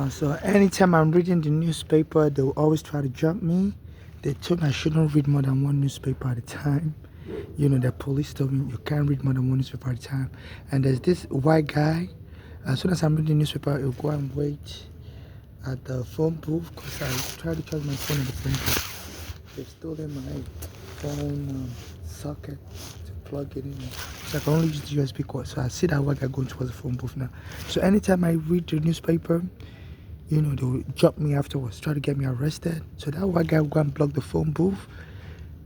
So anytime I'm reading the newspaper, they will always try to jump me. They told me I shouldn't read more than one newspaper at a time. The police told me you can't read more than one newspaper at a time. And there's this white guy. As soon as I'm reading the newspaper, he'll go and wait at the phone booth because I tried to charge my phone at the phone booth. They've stolen my phone socket to plug it in. So I can only use the USB cord. So I see that white guy going towards the phone booth now. So anytime I read the newspaper, they'll jump me afterwards, try to get me arrested. So that white guy will go and block the phone booth.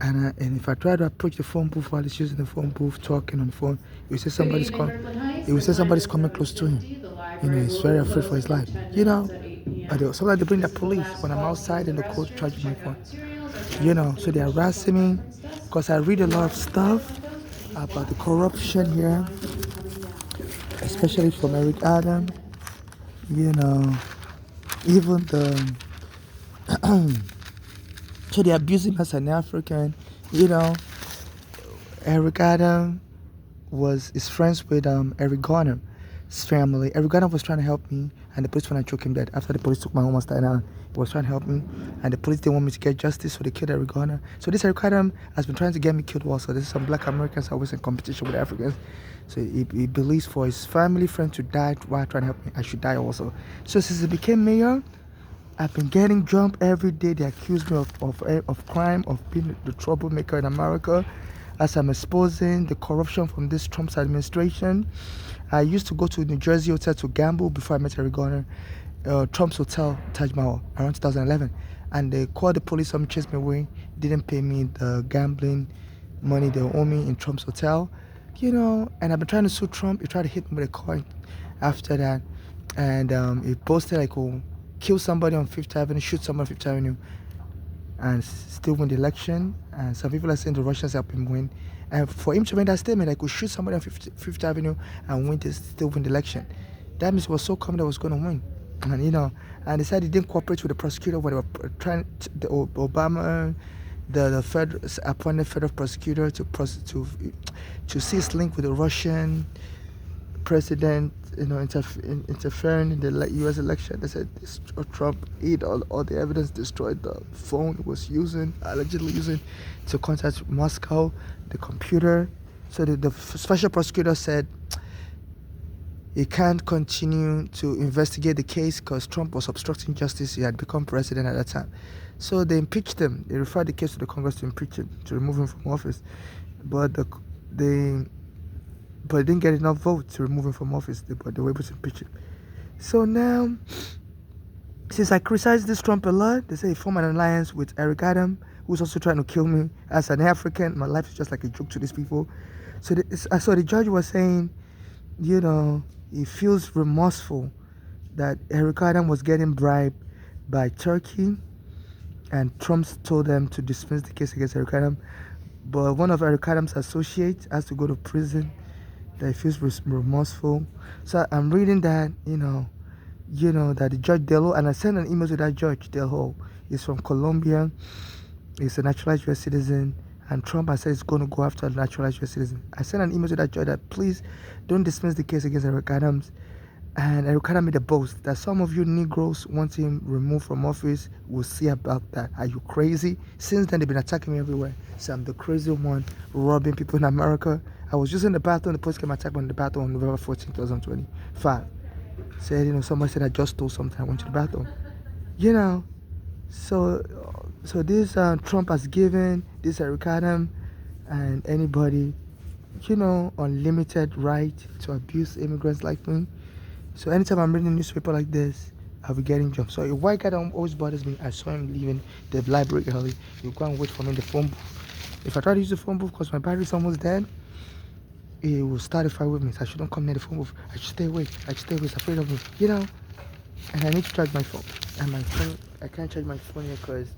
And if I try to approach the phone booth while he's using the phone booth, talking on the phone, he will say somebody's coming. He will say somebody's coming close to him. He's very afraid for his life. But sometimes they bring the police when I'm outside in the court charging my phone. So they're harassing me because I read a lot of stuff about the corruption here, especially from Eric Adam. Even the so they abuse him as an African. Eric Adam is friends with Eric Garner's family. Eric Garner was trying to help me, and the police when I took him dead. After the police took my home on Staten Island, he was trying to help me, and the police didn't want me to get justice, so they killed Eric Garner. So this Eric Adam has been trying to get me killed also. There's some black Americans always in competition with Africans. So he believes for his family friend to die while trying to help me, I should die also. So since he became mayor, I've been getting jumped every day. They accuse me of crime, of being the troublemaker in America, as I'm exposing the corruption from this Trump's administration. I used to go to New Jersey hotel to gamble before I met Eric Garner, Trump's hotel, Taj Mahal, around 2011. And they called the police on me, chased me away, didn't pay me the gambling money they owe me in Trump's hotel. And I've been trying to sue Trump. He tried to hit me with a coin after that. And he posted like, oh, kill somebody on Fifth Avenue, shoot someone on Fifth Avenue, and still win the election. And some people are saying the Russians helped him win. And for him to make that statement, I could shoot somebody on Fifth Avenue and still win the election. That means it was so confident I was going to win. And they said he didn't cooperate with the prosecutor when they were trying the Obama, the appointed federal prosecutor to see his link with the Russian president, interfering in the U.S. election. They said Trump hid all the evidence, destroyed the phone he was allegedly using to contact Moscow, the computer. So the special prosecutor said he can't continue to investigate the case because Trump was obstructing justice. He had become president at that time. So they impeached him. They referred the case to the Congress to impeach him, to remove him from office. But they didn't get enough votes to remove him from office, but they were able to impeach him. So now, since I criticized this Trump a lot, they say he formed an alliance with Eric Adam, who's also trying to kill me. As an African, my life is just like a joke to these people. So the judge was saying, he feels remorseful that Eric Adam was getting bribed by Turkey, and Trump told them to dismiss the case against Eric Adam. But one of Eric Adam's associates has to go to prison, that he feels remorseful. So I'm reading that, that the Judge Delho, and I sent an email to that Judge Delho. He's from Colombia. He's a naturalized U.S. citizen. And Trump has said he's going to go after a naturalized U.S. citizen. I sent an email to that judge that please don't dismiss the case against Eric Adams. And Eric Adams made a boast that some of you Negroes want him removed from office. We'll see about that. Are you crazy? Since then, they've been attacking me everywhere. So I'm the crazy one robbing people in America. I was just in the bathroom. The police came attack me in the bathroom on November 14, 2025. Said, somebody said I just stole something. I went to the bathroom. So this Trump has given this Eric Adams and anybody, unlimited right to abuse immigrants like me. So anytime I'm reading a newspaper like this, I'll be getting jumped. So a white guy that always bothers me, I saw him leaving the library early. He'll go and wait for me in the phone booth. If I try to use the phone booth because my battery's almost dead, he will start a fight with me. So I shouldn't come near the phone booth. I should stay away. He's afraid of me, And I need to charge my phone. And my phone, I can't charge my phone here because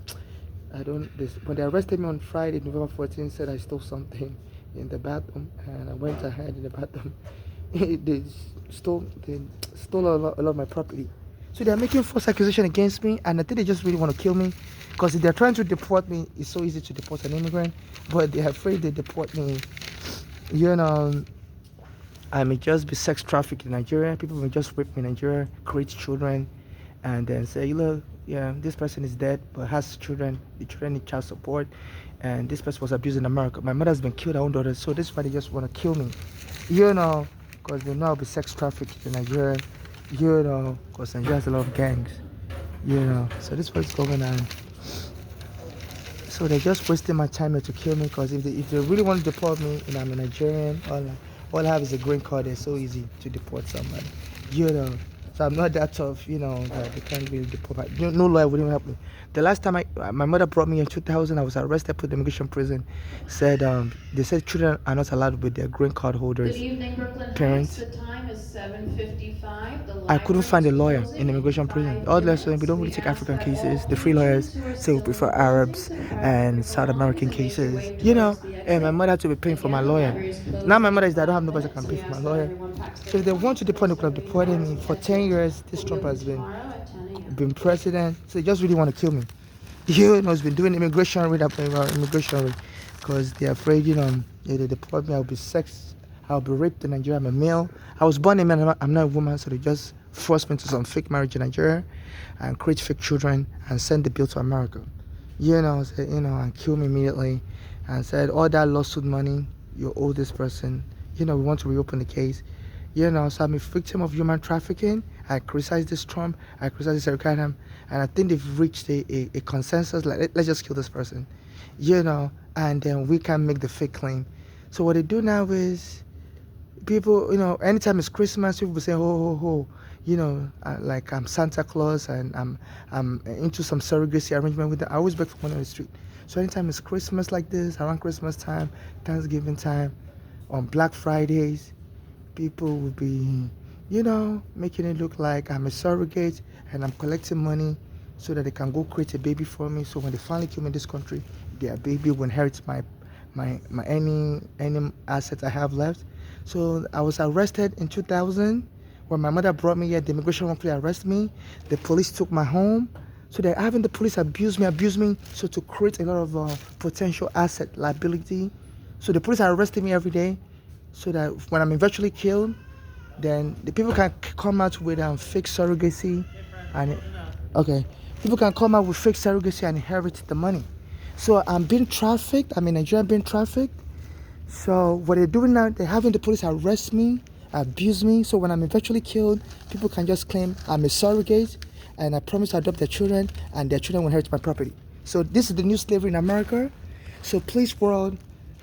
when they arrested me on Friday, November 14th, said I stole something in the bathroom, and I went ahead in the bathroom. they stole a lot of my property. So they're making false accusation against me, and I think they just really want to kill me, because if they're trying to deport me, it's so easy to deport an immigrant, but they're afraid they deport me. I may just be sex trafficked in Nigeria. People may just rape me in Nigeria, create children, and then say, look, yeah, this person is dead but has children. The children need child support, and this person was abused in America. My mother's been killed, her own daughter, so this is why they just want to kill me, you know, because they know I'll be sex trafficked in Nigeria, you know, because Nigeria has a lot of gangs, you know. So this is what's going on. So they're just wasting my time here to kill me, because if they really want to deport me and I'm a Nigerian, all I have is a green card. It's so easy to deport somebody, you know. So I'm not that tough, you know, that they can't really deport me. No lawyer wouldn't help me. The last time my mother brought me in 2000, I was arrested, put in immigration prison. Said they said children are not allowed with their green card holders. Good evening, Brooklyn Parents. Heights. The time is 7:55. The I couldn't library find a is lawyer closing in immigration in prison. 5 All the we minutes. don't We really take ask African that all cases. The free lawyers patrons who are say we still in prefer the building Arabs to grab up and your South belongings American and make your cases, way you know. towards the And my exit. mother had to be paying for my Again, the lawyer. library is Now closing my in mother is that I don't have 5 nobody that can minutes. pay We for my ask that lawyer. everyone packs So their if they want to belongings deport me, close could to have the deported me. emergency For 10 exit. years, this We'll be Trump open has tomorrow at 10 a.m. been president. So they just really want to kill me. You know, he's been doing immigration raid after immigration raid, because they're afraid, you know, if they deport me, I'll be raped in Nigeria. I'm a male. I was born a man. I'm not a woman, so they just forced me into some fake marriage in Nigeria, and create fake children and send the bill to America. And kill me immediately, and said all that lawsuit money you owe this person. You know, we want to reopen the case. You know, so I'm a victim of human trafficking. I criticize this Trump. I criticize this Eric Adam, and I think they've reached a consensus. Like, let's just kill this person. You know, and then we can make the fake claim. So what they do now is, people, you know, anytime it's Christmas, people say, ho, ho, ho, you know, like I'm Santa Claus, and I'm into some surrogacy arrangement with them. I always beg for money on the street. So anytime it's Christmas like this, around Christmas time, Thanksgiving time, on Black Fridays, people will be, you know, making it look like I'm a surrogate and I'm collecting money so that they can go create a baby for me. So when they finally kill me in this country, their baby will inherit my any assets I have left. So I was arrested in 2000. When my mother brought me here, the immigration wrongfully arrested me. The police took my home. So they're having the police abuse me. So to create a lot of potential asset liability. So the police are arresting me every day, so that when I'm eventually killed, then the people can come out with fake surrogacy, and okay, people can come out with fake surrogacy and inherit the money. So I'm being trafficked. I'm in Nigeria being trafficked. So what they're doing now, they're having the police arrest me, abuse me. So when I'm eventually killed, people can just claim I'm a surrogate, and I promise to adopt their children, and their children will inherit my property. So this is the new slavery in America. So please, world,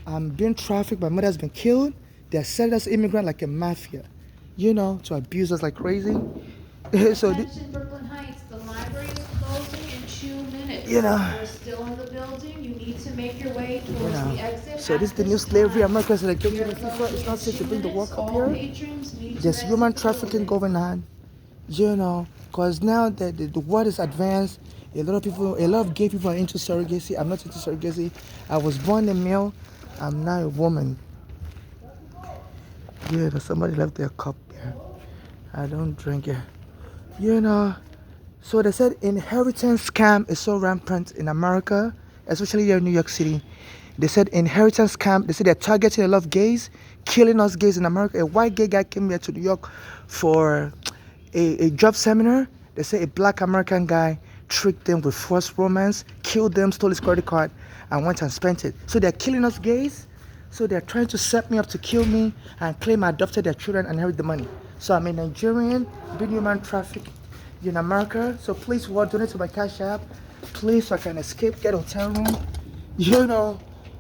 I'm being trafficked. My mother's been killed. They're selling us immigrant like a mafia, you know, to abuse us like crazy. So Attention, Brooklyn Heights. The library is closing in 2 minutes. you know, If you're still in the building, you need to make your way towards the exit. So this is the new slavery. America is like, FIFA. It's not safe to bring the work up here. There's human trafficking going on, you know, because now the world is advanced. A lot of gay people are into surrogacy. I'm not into surrogacy. I was born a male. I'm now a woman. Yeah, somebody left their cup here. I don't drink it. You know, so they said inheritance scam is so rampant in America, especially here in New York City. They said inheritance scam. They said they're targeting a lot of gays, killing us gays in America. A white gay guy came here to New York for a job seminar. They say a black American guy tricked them with forced romance, killed them, stole his credit card, and went and spent it. So they're killing us gays. So they're trying to set me up to kill me and claim I adopted their children and inherit the money. So I'm a Nigerian, being human trafficked in America. So please, world, donate to my cash app, please, so I can escape, get a hotel room. You know,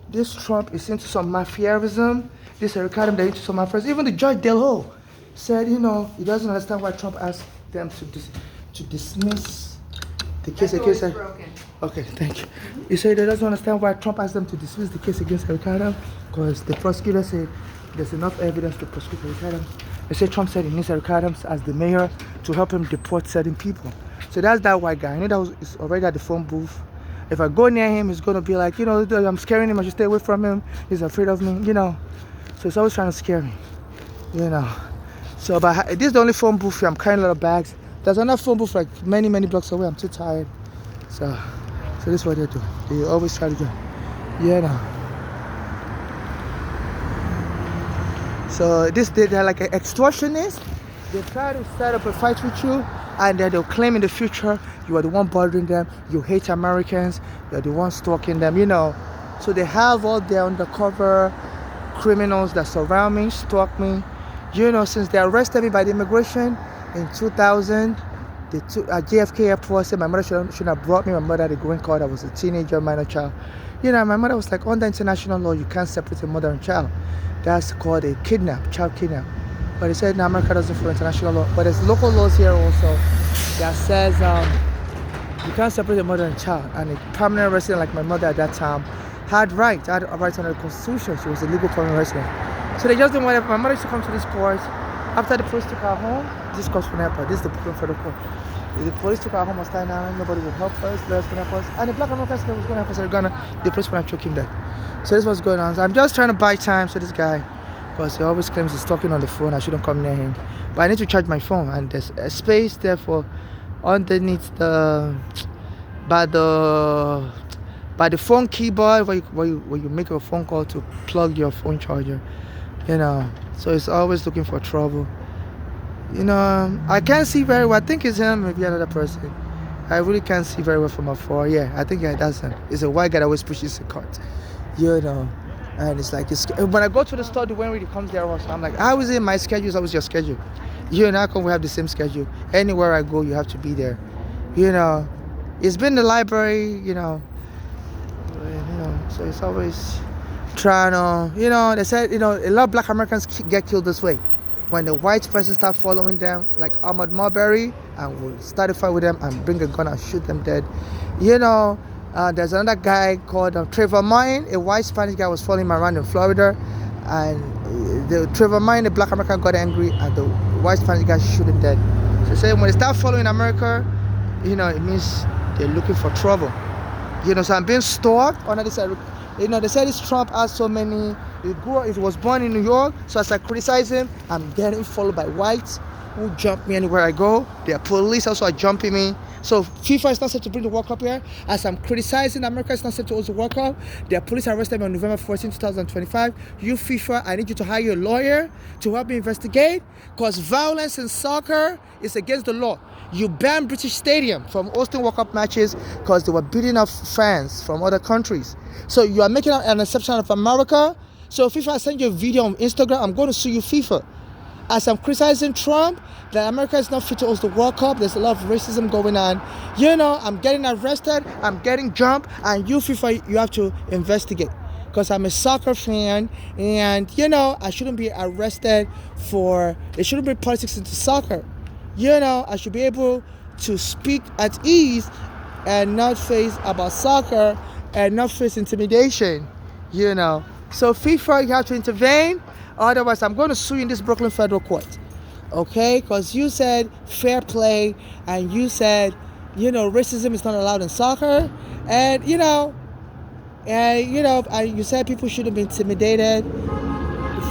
this Trump is into some mafiaism. This Eric Adam, they're into some mafiaism. Even the Judge Delho said, you know, he doesn't understand why Trump asked them to dismiss the case against him. Okay, thank you. He said he doesn't understand why Trump asked them to dismiss the case against Eric Adam, because the prosecutor said there's enough evidence to prosecute Eric Adams. They said Trump said he needs Eric Adams as the mayor to help him deport certain people. So that's that white guy. I know it's already at the phone booth. If I go near him, he's going to be like, you know, I'm scaring him. I should stay away from him. He's afraid of me, you know. So he's always trying to scare me, you know. So, but this is the only phone booth here. I'm carrying a lot of bags. There's another phone booth like many blocks away. I'm too tired. So this is what they do. They always try to do. Yeah, no. So they're like an extortionist. They try to set up a fight with you, and then they'll claim in the future you are the one bothering them, you hate Americans, you're the one stalking them, So they have all their undercover criminals that surround me, stalk me. Since they arrested me by the immigration in 2000, they took at JFK Airport, said my mother shouldn't have brought me. My mother had a green card. I was a teenager, minor child. My mother was like, under international law, you can't separate a mother and child. That's called a child kidnap. But they said, no, America doesn't follow international law. But there's local laws here also that says you can't separate a mother and child. And a permanent resident like my mother at that time had rights under the Constitution. She was a legal permanent resident. So they just didn't want my mother to come to this port. After the police took her home, this comes from the airport. This is the Brooklyn Federal Court. The police took her home on Staten Island. Nobody would help us. Let us help us. And the black Americans was going to help us. The police went and choke him dead. So this was going on. So I'm just trying to buy time so this guy, because he always claims he's talking on the phone. I shouldn't come near him. But I need to charge my phone, and there's a space there for underneath by the phone keyboard where you make a phone call to plug your phone charger. So it's always looking for trouble. I can't see very well. I think it's him, maybe another person. I really can't see very well from afar. Yeah, I think that's him. It's a white guy that always pushes a cart. And it's like, when I go to the store, the way he comes there also, I'm like, how is it my schedule is always your schedule? How come we have the same schedule? Anywhere I go, you have to be there. It's been the library, so it's always trying to, they said, a lot of black Americans get killed this way. When the white person start following them, like Ahmaud Marbury, and will start a fight with them and bring a gun and shoot them dead. There's another guy called Trayvon Martin, a white Spanish guy was following him around in Florida, and the Trayvon Martin, the black American, got angry, and the white Spanish guy shoot him dead. So say when they start following America, it means they're looking for trouble. So I'm being stalked on this side. They said this Trump has so many. He was born in New York, so as I criticize him, I'm getting followed by whites who jump me anywhere I go. Their police also are jumping me. So FIFA is not set to bring the World Cup here. As I'm criticizing America is not set to host the World Cup. Their police arrested me on November 14, 2025. You FIFA, I need you to hire a lawyer to help me investigate, because violence in soccer is against the law. You banned British Stadium from hosting World Cup matches because they were beating up fans from other countries. So you are making an exception of America. So FIFA, I send you a video on Instagram, I'm going to sue you FIFA. As I'm criticizing Trump, that America is not fit to host the World Cup, there's a lot of racism going on. I'm getting arrested, I'm getting jumped, and you FIFA, you have to investigate. Because I'm a soccer fan, and I shouldn't be arrested there shouldn't be politics into soccer. I should be able to speak at ease and not face about soccer and not face intimidation, So FIFA, you have to intervene. Otherwise, I'm going to sue you in this Brooklyn Federal Court. Okay? Because you said fair play, and you said, racism is not allowed in soccer. And, and you said people shouldn't be intimidated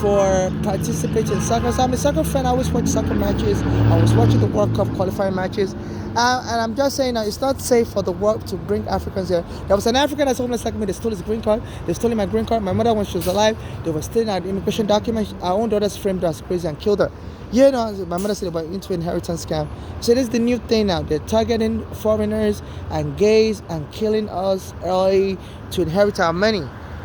for participating in soccer. So I'm a soccer fan. I always watch soccer matches. I was watching the World Cup qualifying matches. And I'm just saying, it's not safe for the world to bring Africans here. There was an African that's homeless like me. They stole his green card. They stole my green card. My mother, when she was alive, they were stealing our immigration documents. Our own daughters framed her as crazy and killed her. My mother said about into inheritance scam. So this is the new thing now. They're targeting foreigners and gays and killing us early to inherit our money.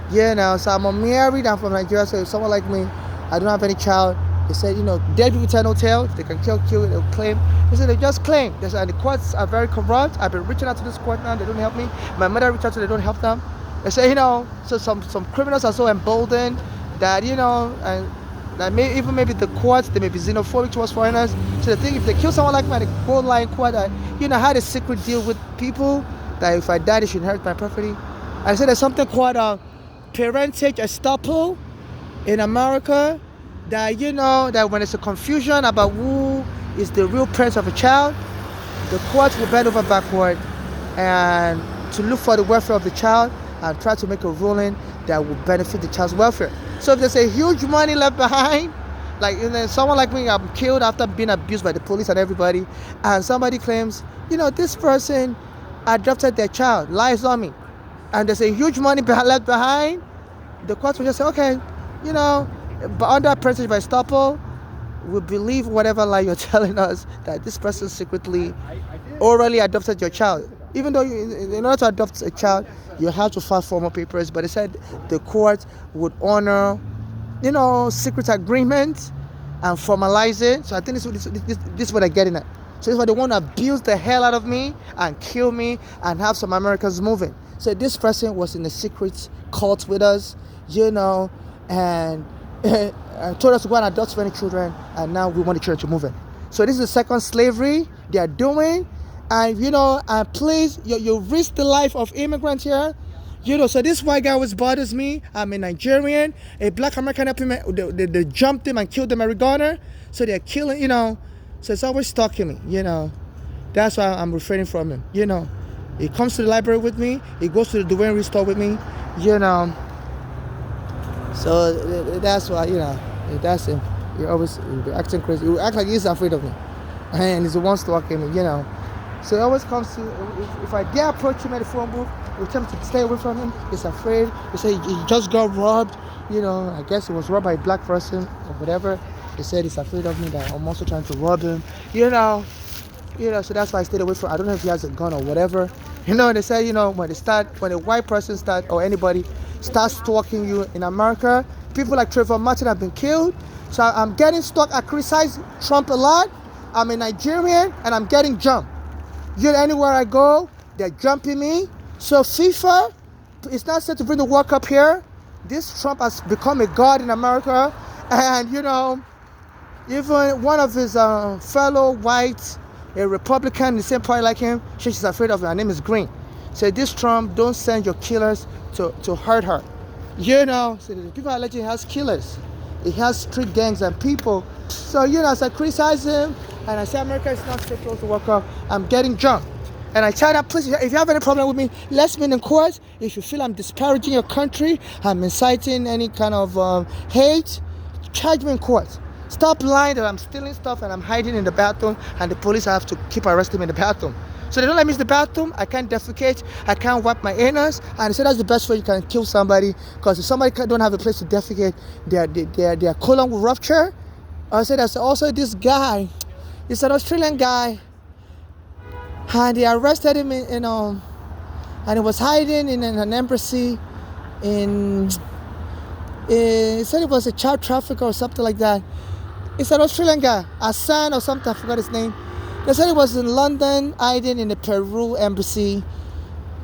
So I'm married. I'm from Nigeria. So if someone like me, I don't have any child. They said, dead people tell no tale. They can kill, they'll claim. They said they just claim. They said the courts are very corrupt. I've been reaching out to this court now. They don't help me. My mother reached out to them. They don't help them. They say, so some criminals are so emboldened that, and that maybe the courts, they may be xenophobic towards foreigners. So they think if they kill someone like me, they go line court, I had a secret deal with people that if I die, they should inherit my property. I said there's something called parentage estoppel in America. That that when it's a confusion about who is the real parent of a child, the court will bend over backward and to look for the welfare of the child and try to make a ruling that will benefit the child's welfare. So if there's a huge money left behind, like someone like me, I'm killed after being abused by the police and everybody, and somebody claims, this person adopted their child, lies on me, and there's a huge money left behind, the court will just say, okay, but under parentage by estoppel, we believe whatever lie you're telling us that this person secretly orally adopted your child. Even though in order to adopt a child, you have to file formal papers. But they said the court would honor, secret agreement and formalize it. So I think this is what they're getting at. So this is why they want to abuse the hell out of me and kill me and have some Americans moving. So this person was in a secret cult with us, and told us to go and adopt 20 children, and now we want the children to move in. So this is the second slavery they are doing, and and please, you risk the life of immigrants here. So this white guy always bothers me. I'm a Nigerian, a black American helped him. They jumped him and killed the marijuana. So they're killing, So it's always stalking me, That's why I'm refraining from him, He comes to the library with me. He goes to the Dwayne Reed store with me, So that's why, that's him. He'll be acting crazy. He'll act like he's afraid of me. And he's the one stalking me, So he always comes to, if I dare approach him at the phone booth, we tell him to stay away from him. He's afraid. He say he just got robbed. I guess he was robbed by a black person or whatever. He said he's afraid of me, that I'm also trying to rob him. So that's why I stayed away from. I don't know if he has a gun or whatever. They say, when a white person start or anybody starts stalking you in America, people like Trayvon Martin have been killed. So I'm getting stalked. I criticize Trump a lot. I'm a Nigerian and I'm getting jumped. Anywhere I go, they're jumping me. So FIFA is not set to bring the World Cup here. This Trump has become a god in America. And, even one of his fellow whites, a Republican in the same party like him, she's afraid of her. Her name is Green. So this Trump, don't send your killers to hurt her. So the people are alleging he has killers. He has street gangs and people. So, as I criticize him and I say America is not so close to World Cup, I'm getting jumped. And I tell them, please, if you have any problem with me, let's meet in court. If you feel I'm disparaging your country, I'm inciting any kind of hate, charge me in court. Stop lying that I'm stealing stuff and I'm hiding in the bathroom and the police have to keep arresting me in the bathroom. So they don't let me use the bathroom. I can't defecate. I can't wipe my anus. And they say that's the best way you can kill somebody, because if somebody don't have a place to defecate, their colon will rupture. I said there's also this guy. He's an Australian guy. And they arrested him and he was hiding in an embassy he said it was a child trafficker or something like that. It's an Australian guy, Hassan or something, I forgot his name. They said he was in London hiding in the Peru embassy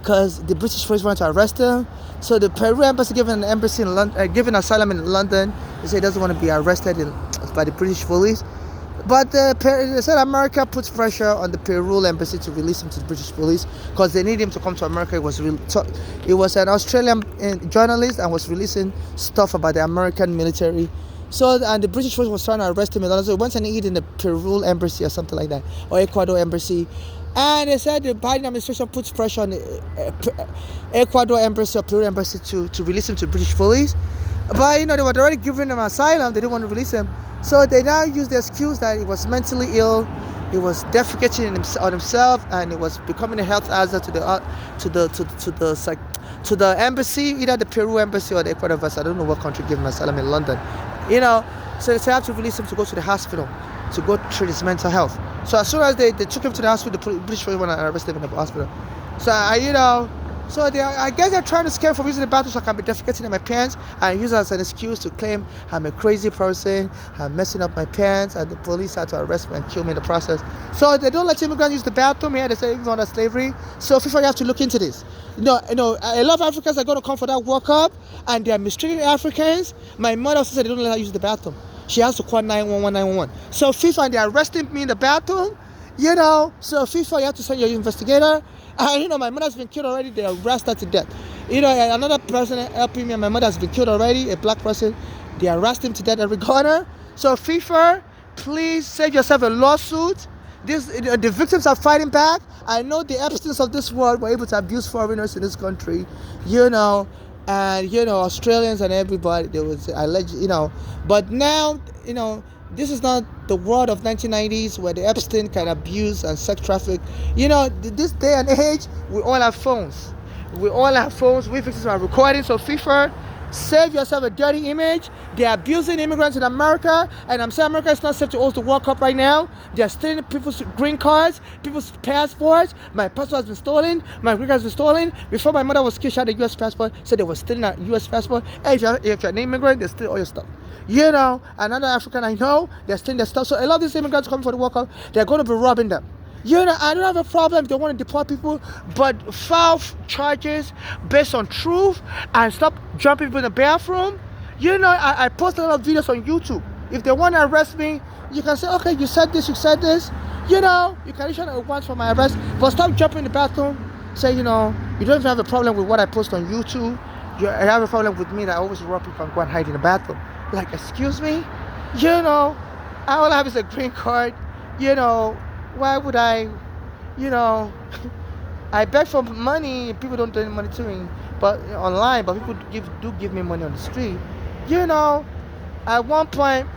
because the British police wanted to arrest him. So the Peru embassy given asylum in London. They said he doesn't want to be arrested by the British police. But they said America puts pressure on the Peru embassy to release him to the British police because they need him to come to America. It was an Australian journalist and was releasing stuff about the American military. And the British police was trying to arrest him in London. So he went and hid in the Peru embassy or something like that, or Ecuador embassy. And they said the Biden administration puts pressure on the Ecuador embassy or Peru embassy to release him to the British police. But they were already giving him asylum. They didn't want to release him. So they now use the excuse that he was mentally ill, he was defecating on himself, and he was becoming a health hazard to the embassy, either the Peru embassy or the Ecuador embassy. I don't know what country gave him asylum in London. So they have to release him to go to the hospital to go treat his mental health. So as soon as they took him to the hospital, the British police went and arrested him in the hospital. So I guess they're trying to scare from using the bathroom so I can be defecating in my pants and use it as an excuse to claim I'm a crazy person, I'm messing up my pants, and the police had to arrest me and kill me in the process. So they don't let immigrants use the bathroom here. They say it's under slavery. So FIFA, you have to look into this. A lot of Africans are going to come for that World Cup and they're mistreating Africans. My mother also said they don't let her use the bathroom. She has to call 911. So FIFA, and they're arresting me in the bathroom. So FIFA, you have to send your investigator. My mother's been killed already. They arrest her to death. Another person helping me, and my mother has been killed already, a black person. They arrest him to death every corner. So FIFA, please save yourself a lawsuit. The victims are fighting back. I know the Epsteins of this world were able to abuse foreigners in this country, and Australians and everybody. There was alleged, but now, this is not the world of 1990s where the Epstein can abuse and sex traffic. This day and age, we all have phones. We victims are recording. So FIFA, Save yourself a dirty image. They're abusing immigrants in America, and I'm saying America is not safe to host the World Cup right now. They're stealing people's green cards, people's passports. My passport has been stolen. My green card has been stolen. Before my mother was killed, she had a U.S. passport. Said they were stealing a U.S. passport. Hey, if you're an immigrant, they steal all your stuff. Another African I know, they're stealing their stuff. So a lot of these immigrants coming for the World Cup, they're going to be robbing them. I don't have a problem if they want to deport people, but file charges based on truth and stop jumping people in the bathroom. I post a lot of videos on YouTube. If they want to arrest me, you can say, okay, you said this. You can issue a warrant for my arrest, but stop jumping in the bathroom. Say, you don't even have a problem with what I post on YouTube. You have a problem with me that I always rob people and go and hide in the bathroom. Like, excuse me? All I have is a green card. Why would I, I beg for money, people don't donate money to me, but online, but people do give me money on the street. At one point,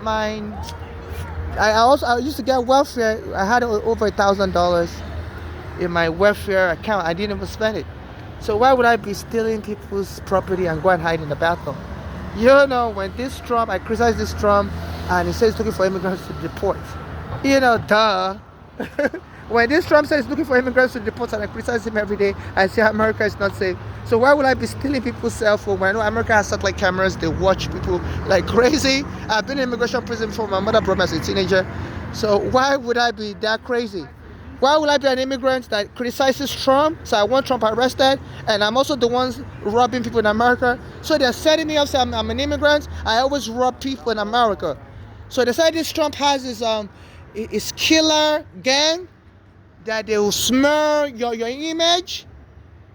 I used to get welfare. I had over $1,000 in my welfare account. I didn't even spend it. So why would I be stealing people's property and go and hide in the bathroom? When this Trump, I criticize this Trump, and he says he's looking for immigrants to deport. Duh. When this Trump says he's looking for immigrants to deport, and I criticize him every day, I say America is not safe. So why would I be stealing people's cell phone when I know America has satellite cameras? They watch people like crazy. I've been in immigration prison before. My mother brought me as a teenager. So why would I be that crazy? Why would I be an immigrant that criticizes Trump? So I want Trump arrested, and I'm also the ones robbing people in America. So they're setting me up, saying I'm an immigrant. I always rob people in America. So they say this Trump has his killer gang that they will smear your image.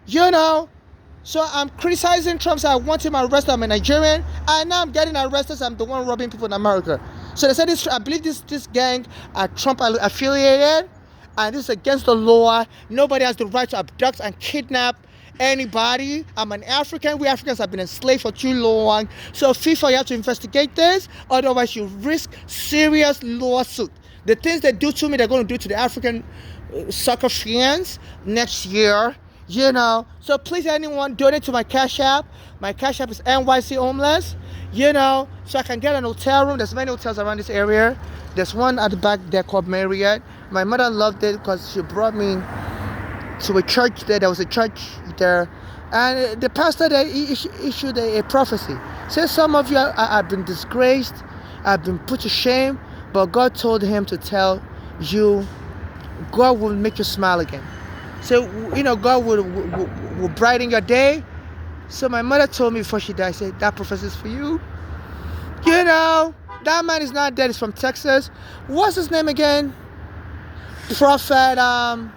So I'm criticizing Trump, so I want him arrested. I'm a Nigerian, and now I'm getting arrested, so I'm the one robbing people in America. So they said this, I believe this gang are Trump affiliated, and this is against the law. Nobody has the right to abduct and kidnap anybody. I'm an African. We Africans have been enslaved for too long. So FIFA, you have to investigate this, otherwise you risk serious lawsuit. The things they do to me, they're going to do to the African soccer fans next year. So please, anyone, donate to my Cash App. My Cash App is NYC Homeless. So I can get an hotel room. There's many hotels around this area. There's one at the back there called Marriott. My mother loved it because she brought me to a church there. There was a church there, and the pastor there issued a prophecy. Says some of you have been disgraced, have been put to shame, but God told him to tell you, God will make you smile again. So, God will brighten your day. So my mother told me before she died, said, that prophecy is for you. That man is not dead. He's from Texas. What's his name again? Prophet, I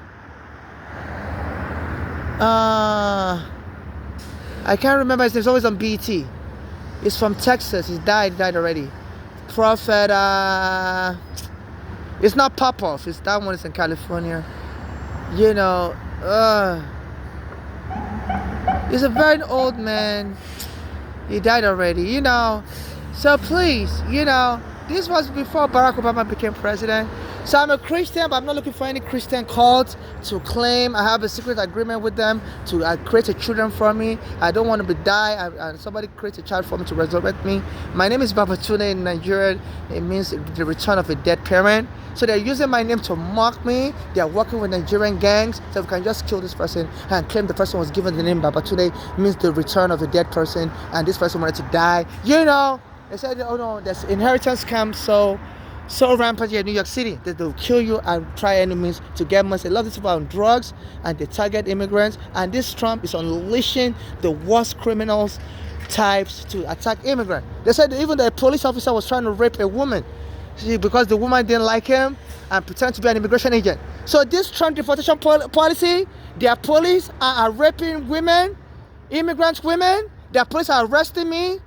can't remember his name. He's always on BT. He's from Texas. He died already. Prophet, it's not Popoff. It's that one is in California. He's a very old man. He died already, So please, this was before Barack Obama became president. So I'm a Christian, but I'm not looking for any Christian cult to claim. I have a secret agreement with them to create a children for me. I don't want to die, and somebody creates a child for me to resurrect me. My name is Babatunde in Nigeria. It means the return of a dead parent. So they're using my name to mock me. They're working with Nigerian gangs, so we can just kill this person and claim the person was given the name Babatunde. Means the return of a dead person, and this person wanted to die. They said, oh no, there's inheritance scam so rampant here in New York City that they'll kill you and try any means to get money. A lot of these people are on drugs, and they target immigrants, and this Trump is unleashing the worst criminals types to attack immigrants. They said even the police officer was trying to rape a woman because the woman didn't like him and pretend to be an immigration agent. So this Trump deportation policy, their police are raping women, immigrant women. Their police are arresting me.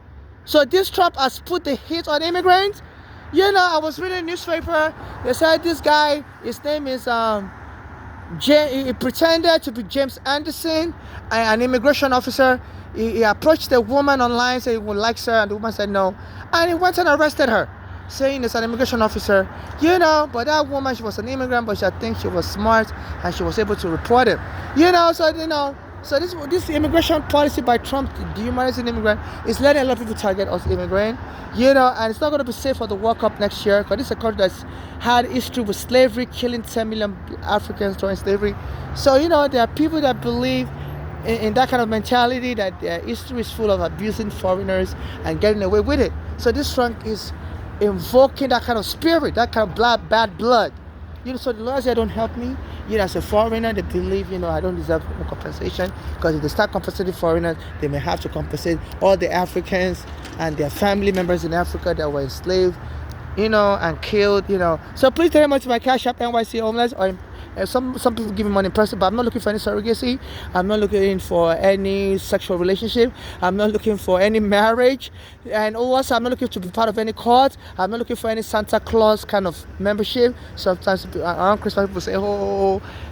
So this Trump has put the hit on immigrants. I was reading a newspaper. They said this guy, his name is he pretended to be James Anderson, an immigration officer. He approached the woman online, said he would like her, and the woman said no. And he went and arrested her, saying it's an immigration officer. But that woman, she was an immigrant, but I think she was smart, and she was able to report him. So So this immigration policy by Trump, dehumanizing immigrant, is letting a lot of people target us immigrant. And it's not going to be safe for the World Cup next year because this is a country that's had history with slavery, killing 10 million Africans during slavery. So there are people that believe in that kind of mentality, that their history is full of abusing foreigners and getting away with it. So this Trump is invoking that kind of spirit, that kind of bad blood. So the lawyers here don't help me. As a foreigner, they believe, I don't deserve no compensation, because if they start compensating foreigners, they may have to compensate all the Africans and their family members in Africa that were enslaved, and killed, So please tell them to my Cash App, NYC Homeless, or some people give me money in person, but I'm not looking for any surrogacy. I'm not looking for any sexual relationship. I'm not looking for any marriage. And also, I'm not looking to be part of any cult. I'm not looking for any Santa Claus kind of membership. Sometimes around Christmas, people say,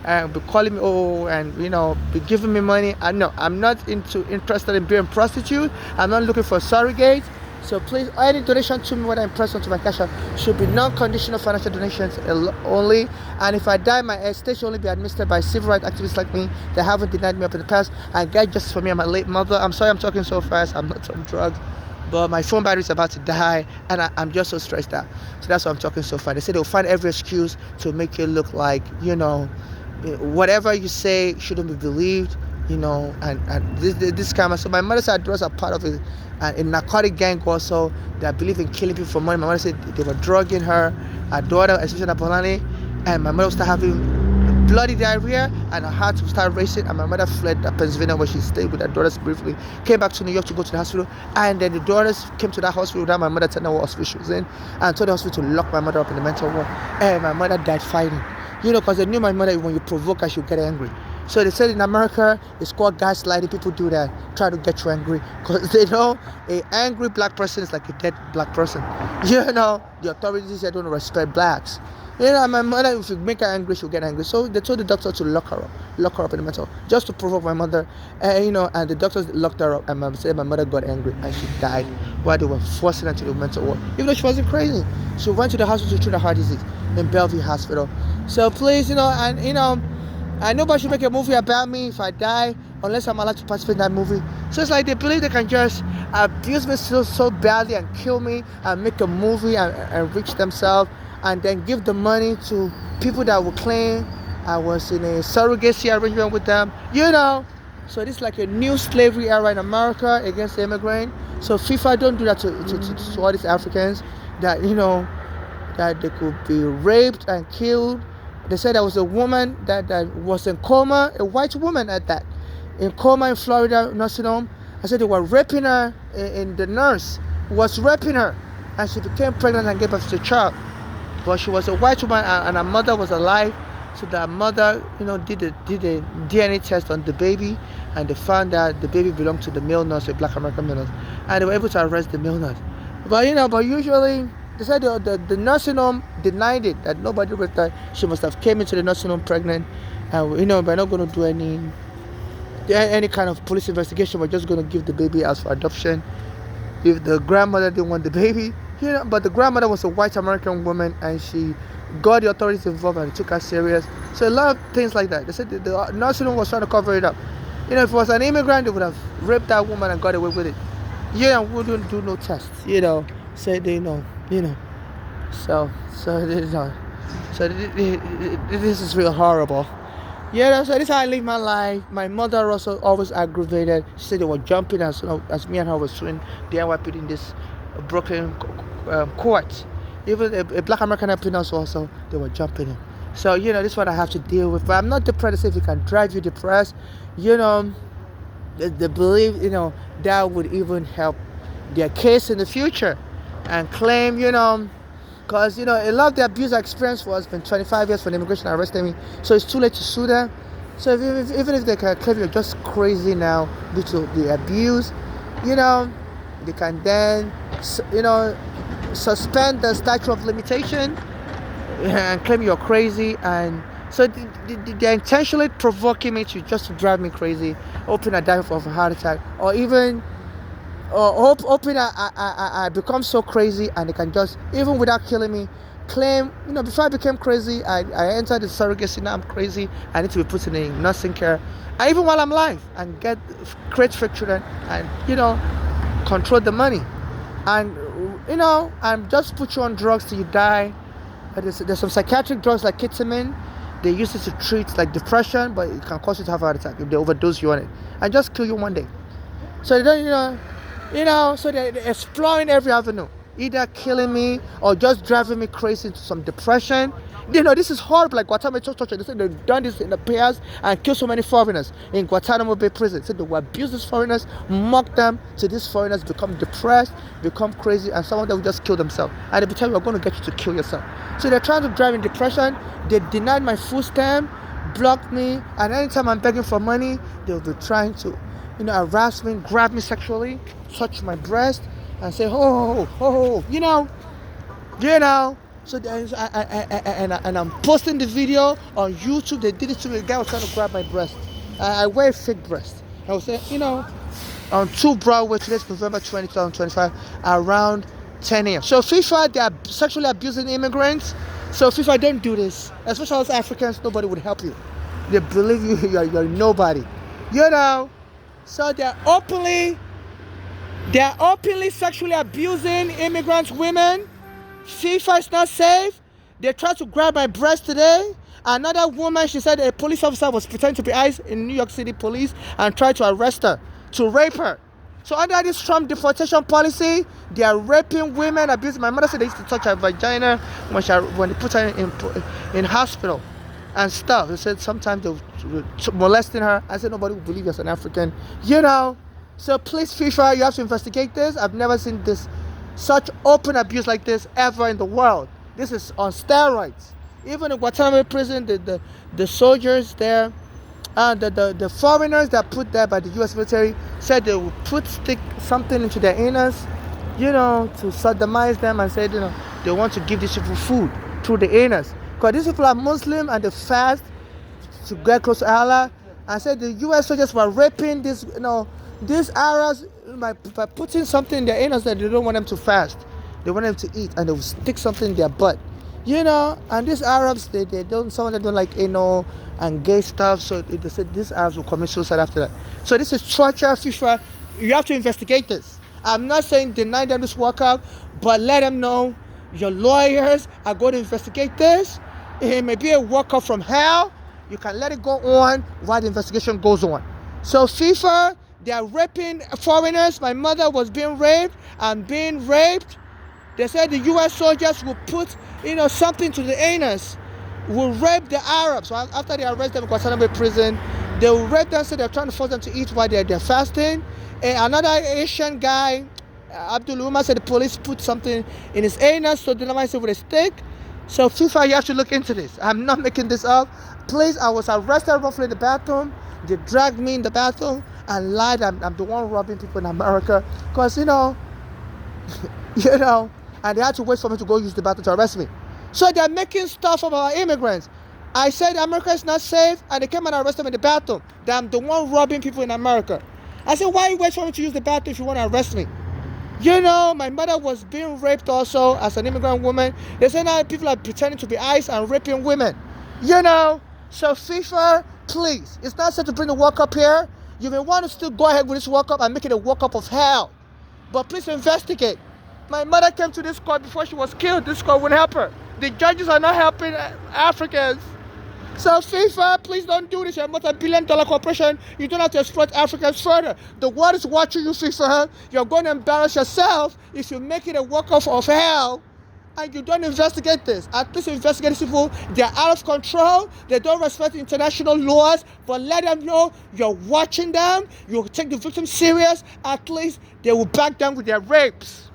and be calling me, and, be giving me money. No, I'm not interested in being a prostitute. I'm not looking for surrogates. So please, any donation to me, whether in person to my Cash App, should be non-conditional financial donations only. And if I die, my estate should only be administered by civil rights activists like me that haven't denied me up in the past and get justice for me and my late mother. I'm sorry I'm talking so fast. I'm not on drugs, but my phone battery is about to die, and I'm just so stressed out. So that's why I'm talking so fast. They say they'll find every excuse to make you look like, whatever you say shouldn't be believed. And this camera. So my mother said drugs are part of it. And a narcotic gang also that believe in killing people for money. My mother said they were drugging her daughter, especially Apolani, and my mother started having bloody diarrhea, and her heart started racing, and my mother fled to Pennsylvania, where she stayed with her daughters briefly, came back to New York to go to the hospital, and then the daughters came to that hospital without my mother telling her what hospital she was in, and told the hospital to lock my mother up in the mental ward, and my mother died fighting. Because they knew my mother, when you provoke her, she'll get angry. So they said in America, it's called gaslighting. People do that, try to get you angry, because they know an angry black person is like a dead black person. The authorities here don't respect blacks. My mother, if you make her angry, she'll get angry. So they told the doctor to lock her up in the mental, just to provoke my mother. And the doctors locked her up, and my mother got angry and she died while they were forcing her to the mental ward, even though she wasn't crazy. She went to the hospital to treat a heart disease in Bellevue Hospital. So please, and nobody should make a movie about me if I die, unless I'm allowed to participate in that movie. So it's like they believe they can just abuse me so badly and kill me and make a movie and enrich themselves, and then give the money to people that will claim I was in a surrogacy arrangement with them. So this is like a new slavery era in America against the immigrant. So FIFA, don't do that to all these Africans that that they could be raped and killed. They said there was a woman that was in coma, a white woman at that, in coma in Florida nursing home. I said they were raping her, and the nurse was raping her, and she became pregnant and gave birth to a child. But she was a white woman, and her mother was alive. So that mother, did a DNA test on the baby, and they found that the baby belonged to the male nurse, a black American male nurse, and they were able to arrest the male nurse. But usually, they said the nursing home denied it, that nobody raped her. She must have came into the nursing home pregnant, and we're not going to do any kind of police investigation. We're just going to give the baby out for adoption. If the grandmother didn't want the baby, but the grandmother was a white American woman, and she got the authorities involved and took her serious. So a lot of things like that. They said the nursing home was trying to cover it up. If it was an immigrant, they would have raped that woman and got away with it. Wouldn't do no tests. Say they know. So this is real horrible. So this is how I live my life. My mother also always aggravated. She said they were jumping as me and her were suing the NYPD in this Brooklyn court. Even a black American opinions also, they were jumping in. So this is what I have to deal with. But I'm not depressed. If it can drive you depressed, they believe that would even help their case in the future, and claim because a lot of the abuse I experienced was been 25 years for the immigration arresting me, so it's too late to sue them. So even if they can claim you're just crazy now due to the abuse, they can then suspend the statute of limitation and claim you're crazy. And so they're intentionally provoking me to drive me crazy, hoping I die of a heart attack, or even hoping I become so crazy, and they can just, even without killing me, claim, before I became crazy, I entered the surrogacy. Now I'm crazy. I need to be put in a nursing care. And even while I'm alive, and create fake children and, control the money. And, and just put you on drugs till you die. There's some psychiatric drugs like ketamine. They use it to treat like depression, but it can cause you to have a heart attack if they overdose you on it and just kill you one day. So they don't, so they're exploring every avenue, either killing me or just driving me crazy into some depression. This is horrible. Like Guantanamo torture. They said they've done this in the past and killed so many foreigners in Guantanamo Bay prison. So they will abuse these foreigners, mock them, till these foreigners become depressed, become crazy, and some of them will just kill themselves. And they tell you, we're going to get you to kill yourself. So they're trying to drive in depression. They denied my food stamp, blocked me, and anytime I'm begging for money, they'll be trying to, harass me, grab me sexually, touch my breast, and say, So and I'm posting the video on YouTube. They did it to me. The guy was trying to grab my breast. I wear a fake breast. I was saying, on 2 Broadway, today's November 20, 2025, around 10 a.m. So FIFA, they are sexually abusing immigrants. So FIFA, don't do this. Especially as Africans, nobody would help you. They believe you're nobody. So they're openly sexually abusing immigrant women. FIFA is not safe. They tried to grab my breast today. Another woman, she said a police officer was pretending to be ICE in New York City police and tried to arrest her, to rape her. So under this Trump deportation policy, they are raping women, abusing. My mother said they used to touch her vagina when they put her in hospital and stuff. They said sometimes they were molesting her. I said nobody would believe you as an African. So please, FIFA, you have to investigate this. I've never seen such open abuse like this ever in the world. This is on steroids. Even in Guantanamo prison, the soldiers there, the foreigners that put there by the U.S. military said they would stick something into their anus, to sodomize them, and said, they want to give these people food through the anus. Because these people are Muslim and they fast to get close to Allah. And said the U.S. soldiers were raping these Arabs by putting something in their anus that they don't want them to fast. They want them to eat, and they will stick something in their butt. And these Arabs, some of them don't like anal and gay stuff, so they said these Arabs will commit suicide after that. So this is torture. FIFA, you have to investigate this. I'm not saying deny them this workout, but let them know your lawyers are going to investigate this. It may be a workout from hell. You can let it go on while the investigation goes on. So FIFA, they are raping foreigners. My mother was being raped and being raped. They said the U.S. soldiers will put, something to the anus, will rape the Arabs. So after they arrest them in Guantanamo prison, they will rape them, so they're trying to force them to eat while they're fasting. And another Asian guy, Abdul said the police put something in his anus, so they might say with a stick. So FIFA, you have to look into this. I'm not making this up. Please, I was arrested roughly in the bathroom. They dragged me in the bathroom and lied. I'm the one robbing people in America. Because, and they had to wait for me to go use the bathroom to arrest me. So they're making stuff about immigrants. I said America is not safe, and they came and arrested me in the bathroom. That I'm the one robbing people in America. I said, why you wait for me to use the bathroom if you want to arrest me? My mother was being raped also as an immigrant woman. They say now people are pretending to be ICE and raping women. So FIFA, please, it's not safe to bring the World Cup here. You may want to still go ahead with this World Cup and make it a World Cup of hell. But please investigate. My mother came to this court before she was killed. This court wouldn't help her. The judges are not helping Africans. So FIFA, please don't do this. You're a multi-billion-dollar corporation. You don't have to exploit Africans further. The world is watching you, FIFA. You're going to embarrass yourself if you make it a World Cup of hell and you don't investigate this. At least investigate these people. They're out of control. They don't respect international laws. But let them know you're watching them. You'll take the victims serious. At least they will back down with their rapes.